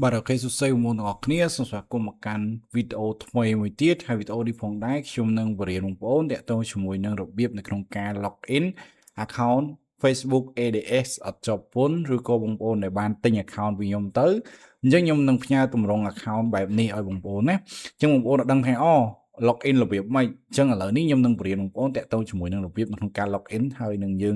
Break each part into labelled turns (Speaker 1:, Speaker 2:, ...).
Speaker 1: បាទអូខេសួស្តីបងប្អូនទាំងអស់គ្នាសូមស្វាគមន៍មកកាន់វីដេអូថ្មីមួយទៀតហើយវីដេអូនេះផងដែរខ្ញុំនឹងបរៀនបងប្អូនតាក់ទងជាមួយនឹងរបៀបនៅក្នុងការ login account Facebook ADS អត់ជាប់ពន្ធឬក៏បងប្អូនដែលបានទិញ account ពីខ្ញុំទៅអញ្ចឹងខ្ញុំនឹងផ្ញើទម្រង់ account បែបនេះឲ្យបងប្អូនណាអញ្ចឹងបងប្អូនអត់ដឹងថាlogin របៀបម៉េចអញ្ចឹងឥឡូវនេះខ្ញុំនឹងបរៀនបងប្អូនតាក់ទងជាមួយនឹងរបៀបនៅក្នុងការ login ហើយនឹងយើង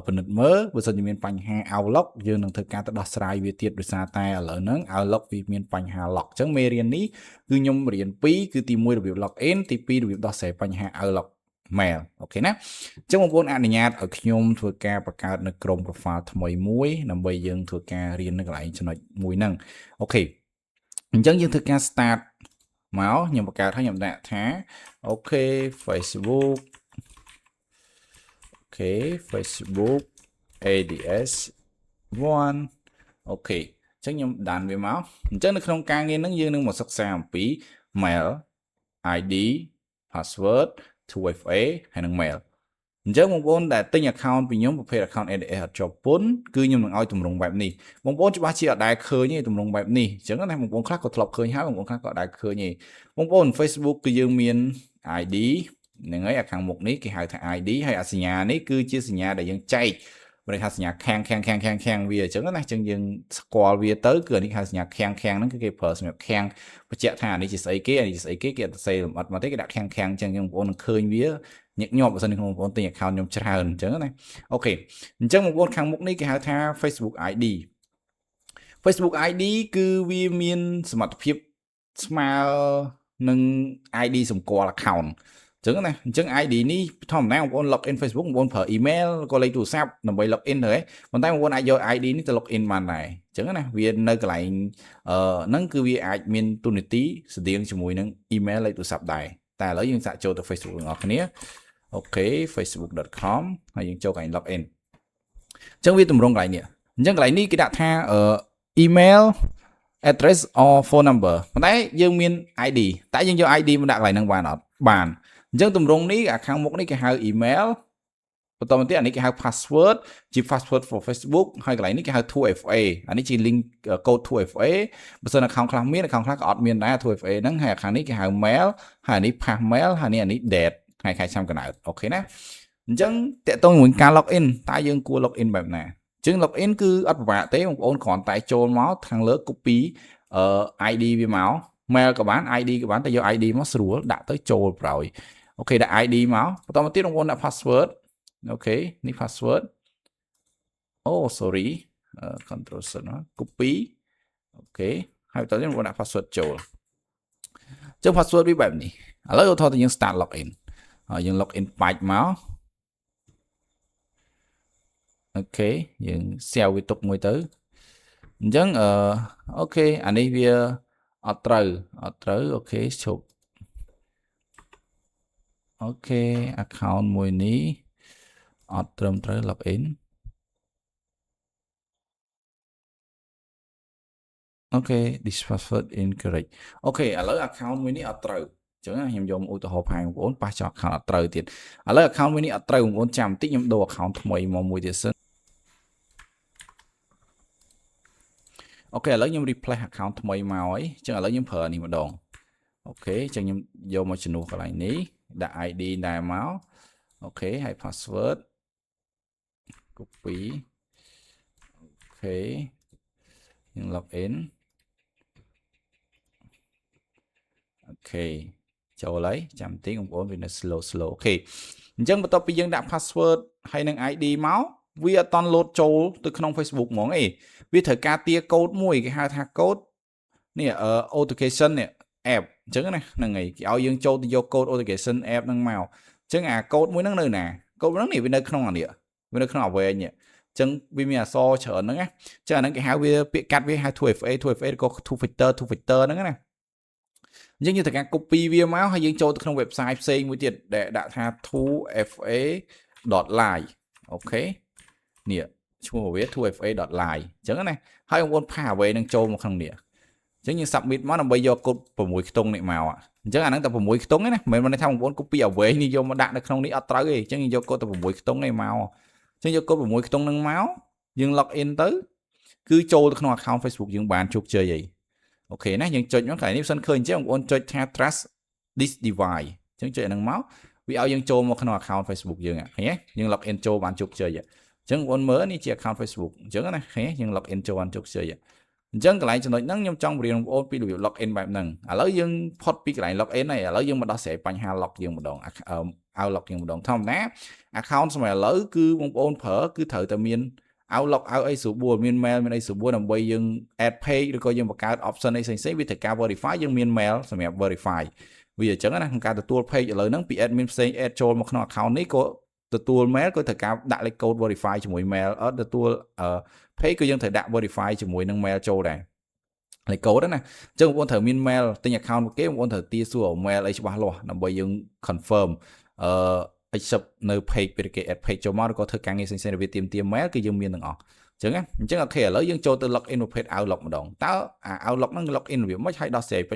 Speaker 1: ពិនិត្យមើលបើសិនជាមានបញ្ហា Outlook យើងនឹងធ្វើការទៅដោះស្រាយវាទៀតដោយសារតែឥឡូវហ្នឹង Outlook វាមានបញ្ហា lock អញ្ចឹងមេរៀននេះគឺខ្ញុំរៀន2គឺទី1របៀប login ទី2របៀបដោះស្រាយបញ្ហា Outlook mail អូខេណាអញ្ចឹងបងប្អូនអនុញ្ញាតឲ្យខ្ញុំធ្វើការបង្កើតនៅក្រុម profile ថ្មីមួយដើម្បីយើងធ្វើការរៀននៅកន្លែងចំណុចមួយហ្នឹងអូខេអញ្ចឹងយើងធ្វើការ start មកខ្ញុំបង្កើតឲ្យខ្ញុំដាក់ថាអូខេ Facebook អូខេ Facebook ADS 1អូខេអញ្ចឹងខ្ញុំដានវាមកអញ្ចឹងនៅក្នុងការងារហ្នឹងយើងនឹងមកសិក្សាអំពី mail ID password 2FA ហើយនិង mail អញ្ចឹងបងប្អូនដែលទិញ account ពីខ្ញុំប្រភេទ account ADS អត់ជាប់ពន្ធគឺខ្ញុំនឹងឲ្យទម្រង់បែបនេះបងប្អូនច្បាស់ជាអត់ដែលឃើញទេទម្រង់បែបនេះអញ្ចឹងណាបងប្អូនខ្លះក៏ធ្លាប់ឃើញហើយបងប្អូនខ្លះក៏អត់ដែលឃើញទេបងប្អូន Facebook គឺយើងមាន ID ហ្នឹងហើយខាងមុខនេះគេហៅថា ID ហើយអាសញ្ញានេះគឺជាសញ្ញាដែលយើងចែកបើថាសញ្ញាខាងវាអញ្ចឹងណាអញ្ចឹងយើងស្គាល់វាទៅគឺអានេះហៅសញ្ញាខាងហ្នឹងគឺគេប្រើសម្រាប់ខាងបញ្ជាក់ថាអានេះជាស្អីគេអានេះជាស្អីគេគេអត់សេលម្អិតមកទេគេដាក់ខាងអញ្ចឹងបងប្អូននឹងឃើញវាញឹកញាប់បើសិនជាបងប្អូនទិញ account ខ្ញុំច្រើនអញ្ចឹងណាអូខេអញ្ចឹងបងប្អូនខាងមុខនេះគេហៅថា Facebook ID Facebook ID គឺវាមានសមត្ថភាពស្មើនឹង ID សម្គាល់ account អញ្ចឹងណាអញ្ចឹង ID នេះធម្មតាបងប្អូន login Facebook បងប្អូនប្រើ email ក៏លេខទូរស័ព្ទដើម្បី login ទៅប៉ុន្តែបងប្អូនអាចយក ID នេះទៅ login បានដែរអញ្ចឹងណាវានៅកន្លែងហ្នឹងគឺវាអាចមានទូនាទីស្តៀងជាមួយនឹង email លេខទូរស័ព្ទដែរតែឥឡូវយើងសាកចូលទៅ Facebook ទាំងអស់គ្នាអូខេ facebook.com ហើយយើងចូលកន្លែង login អញ្ចឹងវាទម្រង់កន្លែងនេះអញ្ចឹងកន្លែងនេះគេដាក់ថា email address or phone number ប៉ុន្តែយើងមាន ID តែយើងយក ID មកដាក់កន្លែងហ្នឹងបានអត់បានអញ្ចឹងទម្រង់នេះខាងមុខនេះគេហៅ email បន្តមកទៀតអានេះគេហៅ password ជា password for Facebook ហើយកន្លែងនេះគេហៅ 2FA អានេះជា link code 2FA បើសិន account ខ្លះមាន account ខ្លះក៏អត់មានដែរ 2FA ហ្នឹងហើយខាងនេះគេហៅ mail ហើយអានេះ pass mail ហើយអានេះ date ថ្ងៃខែឆ្នាំកំណើតអូខេណាអញ្ចឹងតកតងជាមួយការ login តើយើងគួរ login បែបណាអញ្ចឹង login គឺអត់ពិបាកទេបងប្អូនគ្រាន់តែចូលមកខាងលើ copy ID វាមក mail ក៏បាន ID ក៏បានតែយក ID មកស្រួលដាក់ទៅចូលប្រោយអូខេដាក់ ID មកបន្តមកទៀតបងប្អូនដាក់ password អូខេនេះ password អូ sorry control C ណា copy អូខេហើយបន្តទៀតបងប្អូនដាក់ password ចូលអញ្ចឹង password វាបែបនេះឥឡូវឧទាហរណ៍ទៅយើង start login ហើយយើង login បាច់មកអូខេយើង save វាទុកមួយទៅអញ្ចឹងអូខេអានេះវាអត់ត្រូវអូខេឈប់អូខេ account មួយនេះអត់ត្រឹមត្រូវ login អូខេ this password incorrect អូខេឥឡូវ account មួយនេះអត់ត្រូវអញ្ចឹងខ្ញុំយកឧទាហរណ៍ផាយបងប្អូនប៉ះចោល account អត់ត្រូវទៀតឥឡូវ account មួយនេះអត់ត្រូវបងប្អូនចាំបន្តិចខ្ញុំដូរ account ថ្មីមកមួយទៀតសិនអូខេឥឡូវខ្ញុំ replace account ថ្មីមកហើយអញ្ចឹងឥឡូវខ្ញុំប្រើនេះម្ដងអូខេអញ្ចឹងខ្ញុំយកមកជំនួសកន្លែងនេះដាក់ ID ដែរមកអូខេហើយ password copy អូខេយើង login អូខេចូលហើយចាំបន្តិចបងប្អូនវានៅ slow អូខេអញ្ចឹងបន្ទាប់ពីយើងដាក់ password ហើយនឹង ID មកវាអត់តន់ load ចូលទៅក្នុង Facebook ហ្មងឯងវាត្រូវការទាកូដមួយគេហៅថាកូដនេះauthentication នេះ app អញ្ចឹងណាហ្នឹងហើយគេឲ្យយើងចូលទៅយកកូដ authentication app ហ្នឹងមកអញ្ចឹងអាកូដមួយហ្នឹងនៅណាកូដហ្នឹងនេះវានៅក្នុងអានេះវានៅក្នុងអាវែងនេះអញ្ចឹងវាមានអក្សរច្រើនហ្នឹងណាអញ្ចឹងអាហ្នឹងគេហៅវាពាក្យកាត់វាហៅ 2FA ក៏ two factor ហ្នឹងណាអញ្ចឹងយើងត្រូវការ copy វាមកហើយយើងចូលទៅក្នុង website ផ្សេងមួយទៀតដែលដាក់ថា 2fa.live អូខេនេះឈ្មោះវា 2fa.live អញ្ចឹងណាហើយបងប្អូនផាសអ្វីនឹងចូលមកក្នុងនេះអញ្ចឹងយើង submit មកដើម្បីយកកូដ6ខ្ទង់នេះមកអញ្ចឹងអាហ្នឹងតែ6ខ្ទង់ទេណាមិនមែនថាបងប្អូន copy អ្វីនេះយកមកដាក់នៅក្នុងនេះអត់ត្រូវទេអញ្ចឹងយើងយកកូដតែ6ខ្ទង់នេះមកអញ្ចឹងយកកូដ6ខ្ទង់ហ្នឹងមកយើង log in ទៅគឺចូលទៅក្នុង account Facebook យើងបានជោគជ័យហើយ អូខេណាយើងចុចមកកន្លែងនេះសិនឃើញអញ្ចឹងបងប្អូនចុចថា trust this device អញ្ចឹងចុចអាហ្នឹងមកវាឲ្យយើងចូលមកក្នុង account Facebook យើងឃើញទេយើង log in ចូលបានជោគជ័យអញ្ចឹងបងប្អូនមើលនេះជា account Facebook អញ្ចឹងណាឃើញទេយើង log in ចូលបានជោគជ័យអញ្ចឹងកន្លែងចំណុចហ្នឹងខ្ញុំចង់បង្រៀនបងប្អូនពីរបៀប log in បែបហ្នឹងឥឡូវយើងផុតពីកន្លែង log in ហើយឥឡូវយើងមកដោះស្រាយបញ្ហា log យើងម្ដងout log យើងម្ដងធម្មតា account សម័យឥឡូវគឺបងប្អូនប្រើគឺត្រូវតែមានoutអីស្រួលមាន mail មានអីស្រួលដើម្បីយើង add page ឬក៏យើងបង្កើត option អីផ្សេងៗវាត្រូវការ verify យើងមាន mail សម្រាប់ verify វាអញ្ចឹងណាក្នុងការទទួល page ឥឡូវហ្នឹងពី admin ផ្សេង add ចូលមកក្នុង account នេះក៏ទទួល mail ក៏ត្រូវការដាក់លេខ code verify ជាមួយ mail ទទួល page ក៏យើងត្រូវដាក់ verify ជាមួយនឹង mail ចូលដែរលេខ code ណាអញ្ចឹងបងប្អូនត្រូវមាន mail ទិញ account គេបងប្អូនត្រូវទារសួរ mail អីច្បាស់លាស់ដើម្បីយើង confirm accept នៅ page ពេលគេ add page ចូលមកឬក៏ធ្វើការងារផ្សេងៗរបៀបទាម mail គឺយើងមានទាំងអស់អញ្ចឹងណាអញ្ចឹងអូខេឥឡូវយើងចូលទៅ log in ប្រភេទ out log ម្ដងតើout log ហ្នឹង log in របៀបម៉េចហើយដោះស្រាយវា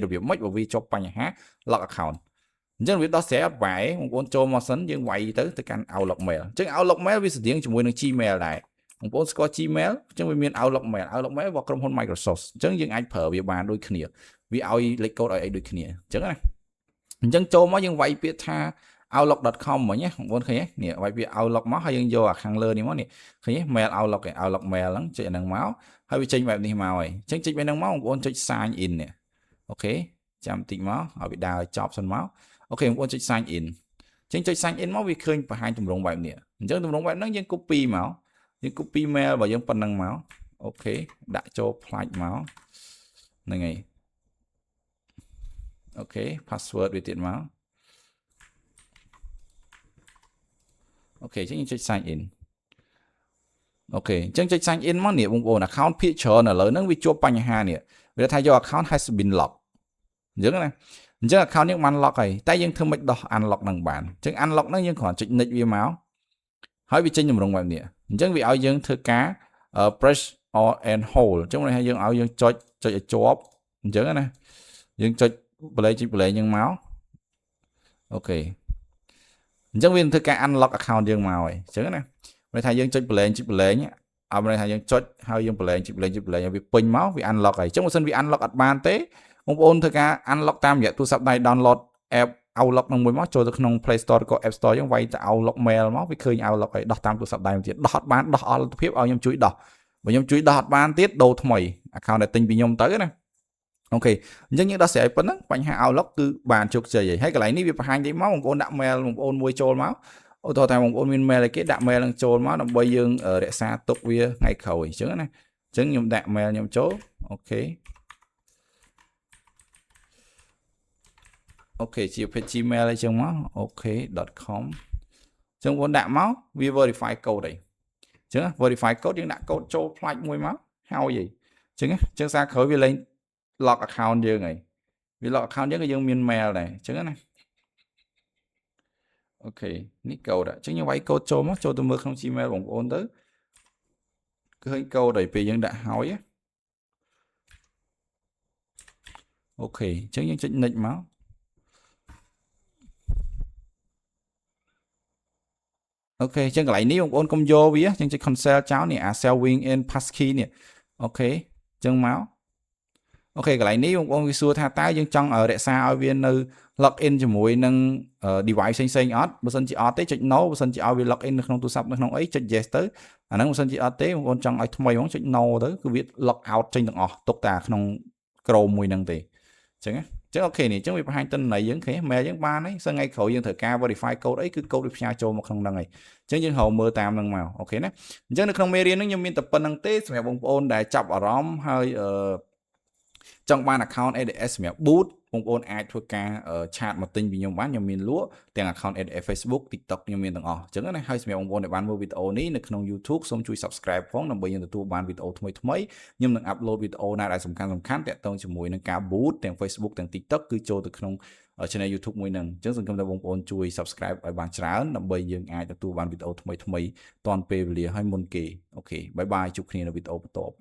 Speaker 1: របៀបម៉េចបើវាជាប់បញ្ហា log account អញ្ចឹងវាដោះស្រាយអត់វាយបងប្អូនចូលមកសិនយើងវាយទៅកាន់ out log mail អញ្ចឹង out log mail វាស្តៀងជាមួយនឹង Gmail ដែរបងប្អូនស្គាល់ Gmail អញ្ចឹងវាមាន out log mail របស់ក្រុមហ៊ុន Microsoft អញ្ចឹងយើងអាចប្រើវាបានដូចគ្នាវាឲ្យលេខ code ឲ្យអីដូចគ្នាអញ្ចឹងណាអញ្ចឹងចូលមកយើងវាយពាក្យថា outlook.com ហ្មងណាបងប្អូនឃើញទេនេះវាយពាក្យ outlook មកហើយយើងយកអាខាងលើនេះមកនេះឃើញទេ mail outlook mail ហ្នឹងចុចអាហ្នឹងមកហើយវាចេញបែបនេះមកហើយអញ្ចឹងចុចបែបហ្នឹងមកបងប្អូនចុច sign in នេះអូខេចាំតិចមកឲ្យវាដើរចប់សិនមកអូខេបងប្អូនចុច sign in អញ្ចឹងចុច sign in មកវាឃើញបង្ហាញទម្រង់បែបនេះអញ្ចឹងទម្រង់បែបហ្នឹងយើង copy មកយើង copy mail របស់យើងប៉ុណ្ណឹងមកអូខេដាក់ចូលផ្លាច់មកហ្នឹងហើយអូខេ password វាទៀតមកអូខេអញ្ចឹងយើងចុច sign in អូខេអញ្ចឹងចុច sign in មកនេះបងប្អូន account ភាគច្រើនឥឡូវហ្នឹងវាជួបបញ្ហានេះវាថាយក account has been locked អញ្ចឹងណាអញ្ចឹង account យើងបាន lock ហើយតែយើងធ្វើមិនដោះ unlock ហ្នឹងបានអញ្ចឹង unlock ហ្នឹងយើងគ្រាន់ចុច next វាមកហើយវាចេញទម្រង់បែបនេះអញ្ចឹងវាឲ្យយើងធ្វើការ press or and hold អញ្ចឹងឲ្យយើងចុចឲ្យជាប់អញ្ចឹងណាយើងចុចប្លែកយើងមកអូខេអញ្ចឹងវាធ្វើការ unlock account យើងមកហើយអញ្ចឹងណាមានថាយើងចុចប្លែងអត់មានថាយើងចុចហើយយើងប្លែងឲ្យវាពេញមកវា unlock ហើយអញ្ចឹងបើសិនវា unlock អត់បានទេបងប្អូនធ្វើការ unlock តាមរយៈទូរស័ព្ទដៃ download app outlook នឹងមួយមកចូលទៅក្នុង Play Store ឬក៏ App Store យើងវាយទៅ outlook mail មកវាឃើញ outlook ហើយដោះតាមទូរស័ព្ទដៃទៀតដោះអត់បានដោះអល់លទ្ធភាពឲ្យខ្ញុំជួយដោះបើខ្ញុំជួយដោះអត់បានទៀតដូរថ្មី account ដែលទិញពីខ្ញុំទៅណាអូខេអញ្ចឹងយើងដោះស្រាយប៉ុណ្ណឹងបញ្ហា outlook គឺបានជោគជ័យហើយកន្លែងនេះវាបង្ហាញទេមកបងប្អូនដាក់ mail បងប្អូនមួយចូលមកឧទាហរណ៍ថាបងប្អូនមាន mail អីគេដាក់ mail នឹងចូលមកដើម្បីយើងរក្សាទុកវាថ្ងៃក្រោយអញ្ចឹងណាអញ្ចឹងខ្ញុំដាក់ mail ខ្ញុំចូលអូខេជា Gmail អីចឹងមកអូខេ .com អញ្ចឹងបងដាក់មកវា verify code អីអញ្ចឹង verify code យើងដាក់ code ចូលផ្លាច់មួយមកហើយអីអញ្ចឹងសារក្រោយវាលេង lock account យើងហើយវា lock account យើងក៏យើងមាន mail ដែរអញ្ចឹងណាអូខេនេះ code អញ្ចឹងយើងវាយ code ចូលមកចូលទៅមើលក្នុង Gmail បងប្អូនទៅឃើញ code ហើយពេលយើងដាក់ហើយអូខេអញ្ចឹងយើងចុច next មកអូខេអញ្ចឹងកន្លែងនេះបងប្អូនកុំយកវាអញ្ចឹងចុច cancel ចោលនេះអា saving in passkey នេះអូខេអញ្ចឹងមកអូខេកន្លែងនេះបងប្អូនវាសួរថាតើយើងចង់រក្សាឲ្យវានៅ log in ជាមួយនឹង device ផ្សេងៗអត់បើសិនជាអត់ទេចុច no បើសិនជាឲ្យវា log in នៅក្នុងទូរស័ព្ទនៅក្នុងអីចុច yes ទៅអាហ្នឹងបើសិនជាអត់ទេបងប្អូនចង់ឲ្យថ្មីហ្មងចុច no ទៅគឺវា log out ចេញទាំងអស់ទុកតែក្នុង Chrome មួយហ្នឹងទេអញ្ចឹងណាអញ្ចឹងអូខេនេះអញ្ចឹងវាបង្ហាញទិន្នន័យយើងឃើញ mail យើងបានហើយសឹងថ្ងៃក្រោយយើងត្រូវការ verify code អីគឺ code វាផ្ញើចូលមកក្នុងហ្នឹងហើយអញ្ចឹងយើងហៅមើលតាមហ្នឹងមកអូខេណាអញ្ចឹងនៅក្នុងមេរៀនហ្នឹងខ្ញុំមានតែប៉ុណ្្នឹងទេសម្រាប់បងប្អូនដែលចាប់អារម្មណ៍ហើយចង់បាន account ADS សម្រាប់ boot បងប្អូនអាចធ្វើការឆាតមកទិញពីខ្ញុំបានខ្ញុំមានលក់ទាំង account ADS Facebook TikTok ខ្ញុំមានទាំងអស់អញ្ចឹងណាហើយសម្រាប់បងប្អូនដែលបានមើលវីដេអូនេះនៅក្នុង YouTube សូមជួយ subscribe ផងដើម្បីយើងទទួលបានវីដេអូថ្មីៗខ្ញុំនឹង upload វីដេអូណាដែលសំខាន់តាក់ទងជាមួយនឹងការ boot ទាំង Facebook ទាំង TikTok គឺចូលទៅក្នុង channel YouTube មួយហ្នឹងអញ្ចឹងសង្ឃឹមថាបងប្អូនជួយ subscribe ឲ្យបានច្រើនដើម្បីយើងអាចទទួលបានវីដេអូថ្មីៗទាន់ពេលវេលាហើយមុនគេអូខេបាយបាយជួបគ្នានៅវីដេអូបន្ទាប់